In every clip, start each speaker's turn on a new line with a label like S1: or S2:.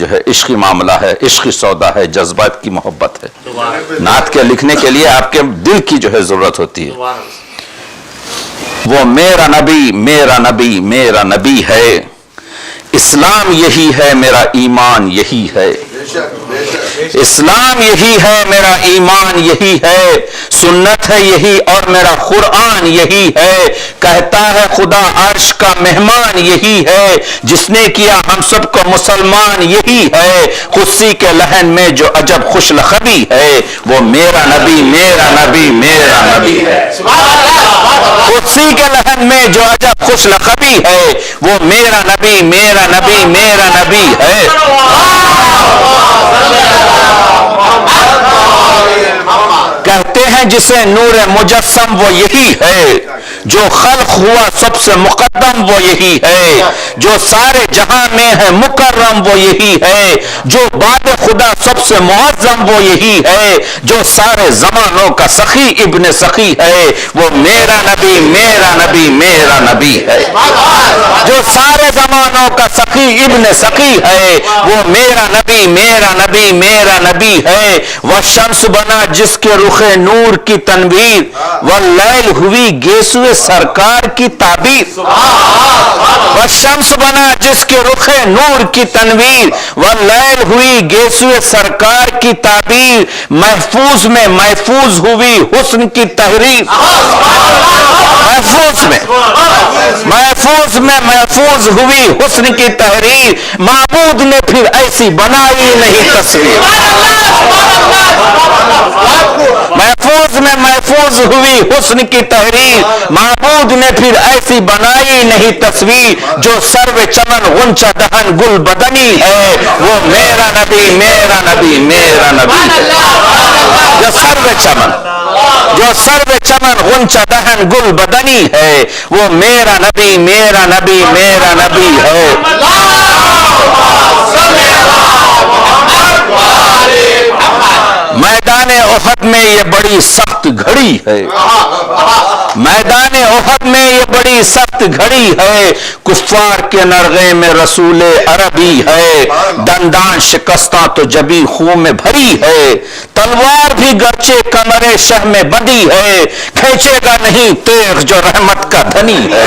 S1: جو ہے عشقی معاملہ ہے، عشقی سودا ہے، جذبات کی محبت ہے۔ نعت کے لکھنے کے لیے آپ کے دل کی جو ہے ضرورت ہوتی ہے۔ وہ میرا نبی میرا نبی میرا نبی ہے، اسلام یہی ہے میرا ایمان یہی ہے، اسلام یہی ہے میرا ایمان یہی ہے، سنت ہے یہی اور میرا قرآن یہی ہے، کہتا ہے خدا عرش کا مہمان یہی ہے، جس نے کیا ہم سب کو مسلمان یہی ہے، قدسی کے لحن میں جو عجب خوش لقبی ہے، وہ میرا نبی میرا نبی میرا نبی ہے۔ قدسی کے لحن میں جو عجب خوش لقبی ہے، وہ میرا نبی میرا نبی میرا نبی ہے۔ کہتے ہیں جسے نور مجسم وہ یہی ہے، جو خلق ہوا سب سے مقدم وہ یہی ہے، جو سارے جہاں میں ہے مکرم وہ یہی ہے، جو بعد خدا سب سے معظم وہ یہی ہے، جو سارے زمانوں کا سخی ابن سخی ہے، وہ میرا نبی میرا نبی میرا نبی ہے۔ جو سارے زمانوں کا سخی ابن سخی ہے، وہ میرا نبی میرا نبی میرا نبی ہے۔ وہ شمس بنا جس کے رخ نور کی تنویر، واللیل ہوئی گیسوئے سرکار کی تعبیر۔ وہ شمس بنا جس کے رخ نور کی تنویر، واللیل ہوئی گیسوئے سرکار کی تعبیر، محفوظ میں محفوظ ہوئی حسن کی تحریر، محفوظ میں محفوظ میں محفوظ ہوئی حسن کی تحریر، معبود نے پھر ایسی بنائی نہیں تصویر۔ محفوظ میں محفوظ ہوئی حسن کی تحریر، معبود نے پھر ایسی بنائی نہیں تصویر، جو سرو چمن غنچہ دہن گل بدنی ہے، وہ میرا نبی میرا نبی میرا نبی ہے۔ جو سرو چمن غنچہ دہن گل بدنی ہے، وہ میرا نبی میرا نبی میرا نبی ہے۔ میدان احد میں یہ بڑی سخت گھڑی ہے، میدان احد میں یہ بڑی سخت گھڑی ہے، کفار کے نرغے میں رسول عربی ہے، دندان شکستہ تو جبی خون میں بھری ہے، تلوار بھی گرچہ کمر شہ میں بندھی ہے، کھینچے گا نہیں تیغ جو رحمت کا دھنی ہے،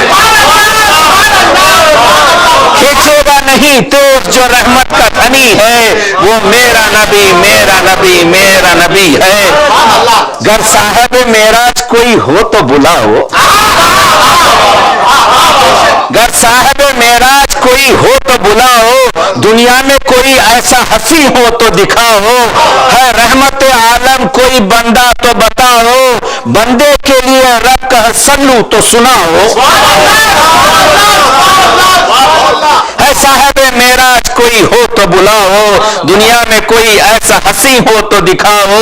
S1: کھینچے گا نہیں تیغ جو رحمت کا دھنی ہے، وہ میرا نبی میرا نبی میرا نبی ہے۔ گر صاحب معراج کوئی ہو تو بلاؤ، گر صاحب معراج کوئی ہو تو بلاؤ، دنیا میں کوئی ایسا ہنسی ہو تو دکھاؤ، ہے رحمت عالم کوئی بندہ تو بتاؤ، بندے کے لیے رب کا سلو تو سناؤ، ہے صاحب معراج کوئی ہو تو بلاؤ، دنیا میں کوئی ایسا ہنسی ہو تو دکھاؤ،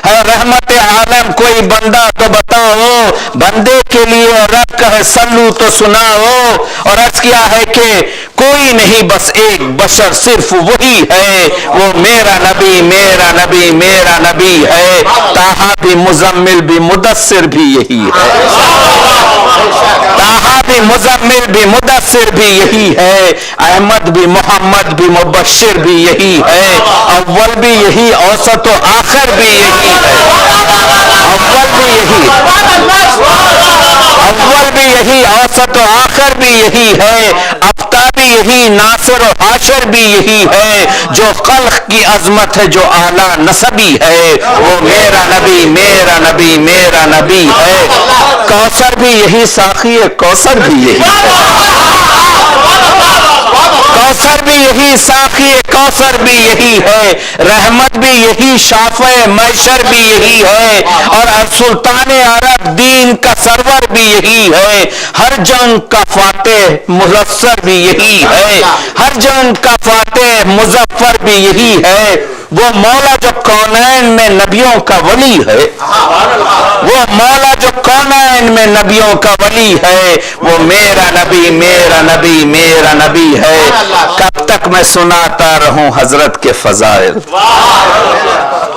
S1: ہے رحمت عالم کوئی بندہ تو بتاؤ، بندے کے لیے رب کا سلو تو سناؤ۔ اور عرض کیا ہے کہ کوئی نہیں بس ایک بشر صرف وہی ہے، وہ میرا نبی میرا نبی میرا نبی ہے، طٰہٰ بھی مزمل بھی مدثر بھی یہی ہے، طٰہٰ بھی مزمل بھی مدثر بھی یہی ہے، احمد بھی محمد بھی مبشر بھی یہی ہے، اول بھی یہی اوسط و آخر بھی یہی ہے، اول بھی یہی اوسط و آخر بھی یہی ہے، ابتا بھی یہی ناصر و حاشر بھی یہی ہے، جو خلق کی عظمت ہے جو اعلیٰ نسبی ہے، وہ میرا نبی میرا نبی میرا نبی ہے، کوثر بھی یہی ساقی کوثر بھی یہی ہے، کوثر بھی یہی ساقی کوثر بھی یہی ہے، رحمت بھی یہی شافع محشر بھی یہی ہے، اور سلطان عرب دین کا سرور بھی یہی ہے، ہر جنگ کا فاتح مظفر بھی یہی ہے، ہر جنگ کا فاتح مظفر بھی یہی ہے، وہ مولا جو کونین میں نبیوں کا ولی ہے, وہ مولا جو کونین میں نبیوں کا ولی ہے, وہ میرا نبی میرا نبی میرا نبی ہے. کب تک میں سناتا رہوں حضرت کے فضائل,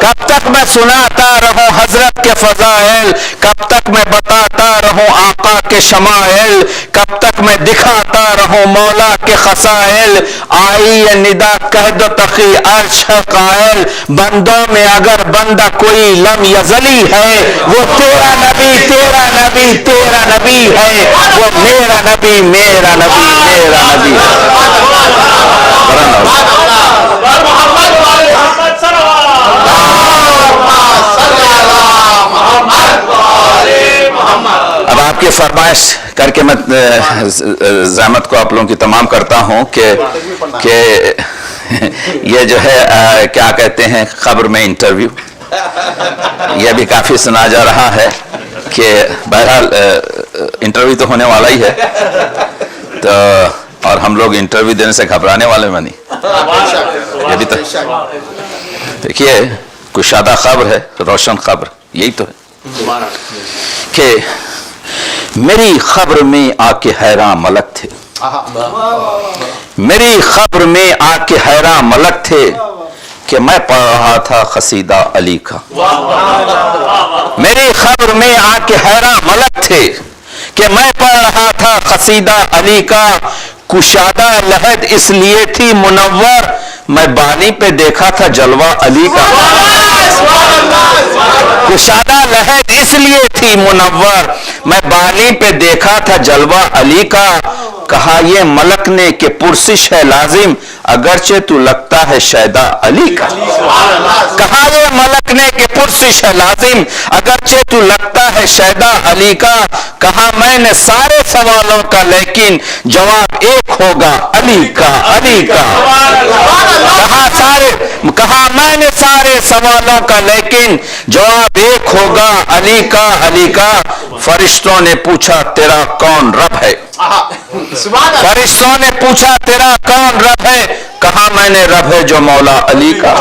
S1: کب تک میں سناتا رہوں حضرت کے فضائل, کب تک میں بتاتا رہوں آقا کے شمائل, کب تک میں دکھاتا رہوں مولا کے خصائل. آئی یہ ندا کہہ دو تقی عرش ہے قائل, بندوں میں اگر بندہ کوئی لم یزلی ہے, وہ تیرا نبی تیرا نبی تیرا نبی ہے, وہ میرا نبی میرا نبی میرا نبی ہے. اب آپ کی فرمائش کر کے میں زحمت کو آپ لوگوں کی تمام کرتا ہوں کہ یہ جو ہے کیا کہتے ہیں قبر میں انٹرویو, یہ بھی کافی سنا جا رہا ہے کہ بہرحال انٹرویو تو ہونے والا ہی ہے, تو اور ہم لوگ انٹرویو دینے سے گھبرانے والے میں نہیں. یہ بھی تو دیکھیے کشادہ قبر ہے, روشن قبر, یہی تو ہے کہ میری قبر میں آ کے حیران ملک تھے, میری قبر میں آ کے حیران ملک تھے کہ میں پڑھ رہا تھا قصیدہ علی کا. میری قبر میں آ کے حیران ملک تھے کہ میں پڑھ رہا تھا قصیدہ علی کا. کشادہ لحد اس لیے تھی منور, میں بانی پہ دیکھا تھا جلوہ علی کا. کشادہ لحد اس لیے تھی منور, میں بانی پہ دیکھا تھا جلوہ علی کا. کہا یہ ملک نے کہ پرسش ہے لازم, اگرچہ تو لگتا ہے شیدا علی کا. کہا یہ ملک نے کہ پرسش ہے لازم, اگرچہ تو لگتا ہے شیدا علی کا. کہا میں نے سارے سوالوں کا لیکن جواب ایک ہوگا علی کا علی کا. کہا میں نے سارے سوالوں کا لیکن جواب ایک ہوگا علی کا علی کا. فرشتوں نے پوچھا تیرا کون رب ہے, فرشتوں نے پوچھا تیرا کون رب ہے, کہا میں نے رب ہے جو مولا علی کا.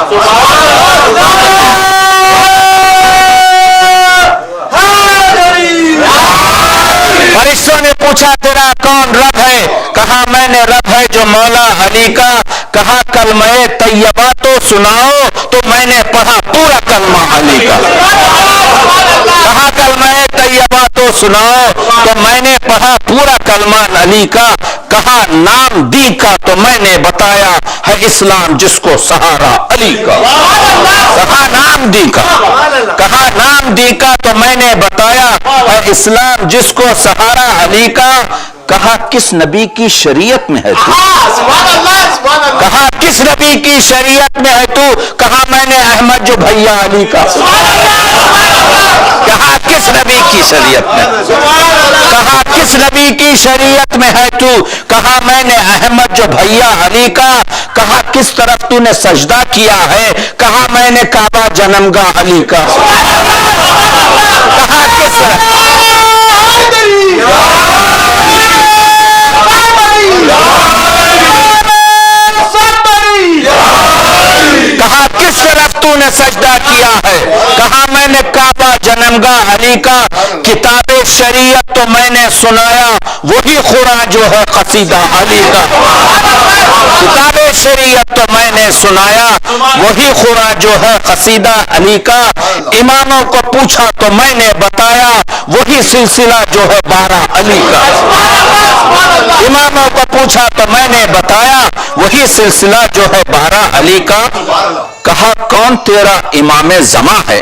S1: فرشتوں نے پوچھا تیرا کون رب ہے, کہا میں نے رب ہے جو مولا علی کا. کہا کلمہ طیبہ تو سناؤ, تو میں نے پڑھا پورا کلمہ علی کا. کہا کلمہ طیبہ تو سناؤ, تو میں نے پڑھا پورا کلمہ علی کا. کہا نام دی کا, تو میں نے بتایا ہے اسلام جس کو سہارا علی کا. کہا نام دی کا, کہا نام دی کا, تو میں نے بتایا ہے اسلام جس کو سہارا علی کا. کہا کس نبی کی شریعت میں ہے تو, کہا کس نبی کی شریعت میں ہے تو, کہا میں نے احمد جو بھیا علی کا. کہا کس نبی کی شریعت میں, کہا کس نبی کی شریعت میں ہے تو, کہا میں نے احمد جو بھیا علی کا. کہا کس طرف تو نے سجدہ کیا ہے, کہا میں نے کعبہ جنمگاہ علی کا. کہا کس کہا کس طرف تو نے سجدہ کیا ہے, کہا میں نے کعبہ جنمگاہ علی کا. کتاب شریعت تو میں نے سنایا, وہی قرآن جو ہے قصیدہ علی کا. کتاب شریعت تو میں نے سنایا, وہی قرآن جو ہے قصیدہ علی کا. اماموں کو پوچھا تو میں نے بتایا, وہی سلسلہ جو ہے 12 علی کا. اماموں کو پوچھا تو میں نے بتایا, وہی سلسلہ جو ہے 12 علی کا. کہا کون تیرا امام زمان ہے,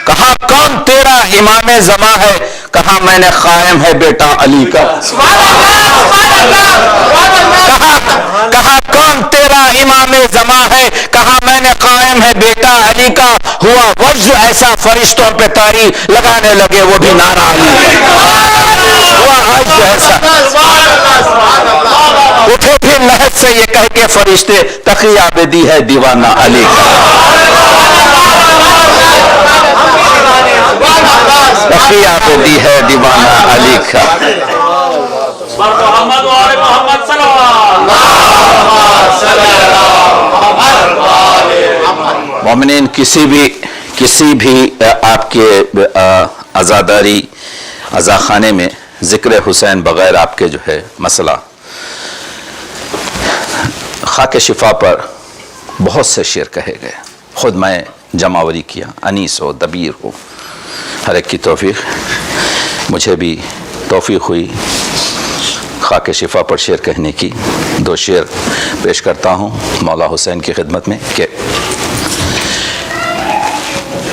S1: کہا کون تیرا امام زمان ہے, کہا میں نے قائم ہے بیٹا علی کا. کہا کون تیرا امام زمان ہے, کہا میں نے قائم ہے بیٹا علی کا. ہوا وجز ایسا فرشتوں پہ تاری لگانے لگے, وہ بھی نعرہ علی کا. ہوا وجز ایسا, اٹھے پھر لحد سے یہ کہہ کے فرشتے تقی عابدی ہے دیوانہ علی کا. تقی عابدی ہے دیوانہ علی کا.
S2: محمد وآل محمد صلی اللہ علیہ وسلم.
S1: مومنین کسی بھی آپ کے عزاداری عزاخانے میں ذکر حسین بغیر آپ کے جو ہے مسئلہ خاک شفا پر بہت سے شعر کہے گئے. خود میں جمعوری کیا، انیس ہو دبیر ہو، ہر ایک کی توفیق. مجھے بھی توفیق ہوئی خاک شفا پر شعر کہنے کی. 2 شعر پیش کرتا ہوں مولا حسین کی خدمت میں کہ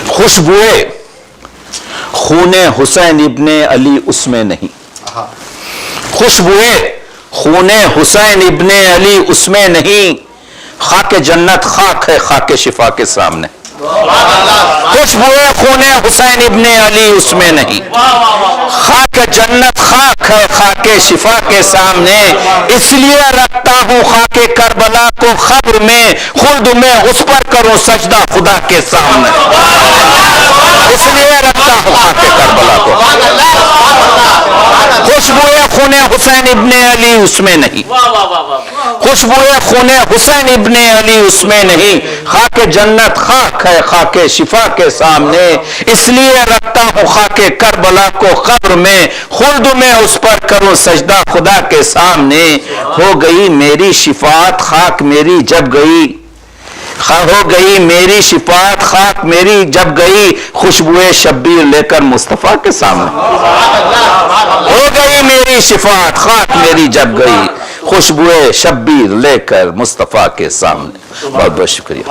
S1: خوشبوئے خون حسین ابن علی اس میں نہیں، خوشبوئے خون حسین ابن علی اس میں نہیں، خاک جنت خاک ہے خاک شفا کے سامنے. خوشبوئے خون حسین ابن علی اس میں نہیں، خاک جنت خاک ہے خاک شفا کے سامنے. اس لیے رکھتا ہوں خاک کربلا کو قبر میں، خلد میں اس پر کروں سجدہ خدا کے سامنے. اس لیے رکھتا ہوں خاک کربلا کو. خوشبوئے خون حسین ابن علی اس میں نہیں، خوشبوئے خون حسین ابن علی اس میں نہیں، خاک جنت خاک ہے خاک شفا کے سامنے. اس لیے رکھتا ہوں خاک کربلا کو قبر میں، خلد میں اس پر کروں سجدہ خدا کے سامنے. ہو گئی میری شفاعت خاک میری جب گئی، ہو گئی میری شفاعت خاک میری جب گئی، خوشبوئے شبیر لے کر مصطفیٰ کے سامنے. ہو گئی میری شفاعت خاک میری جب گئی، خوشبوئے شبیر لے کر مصطفیٰ کے سامنے. بہت بہت شکریہ.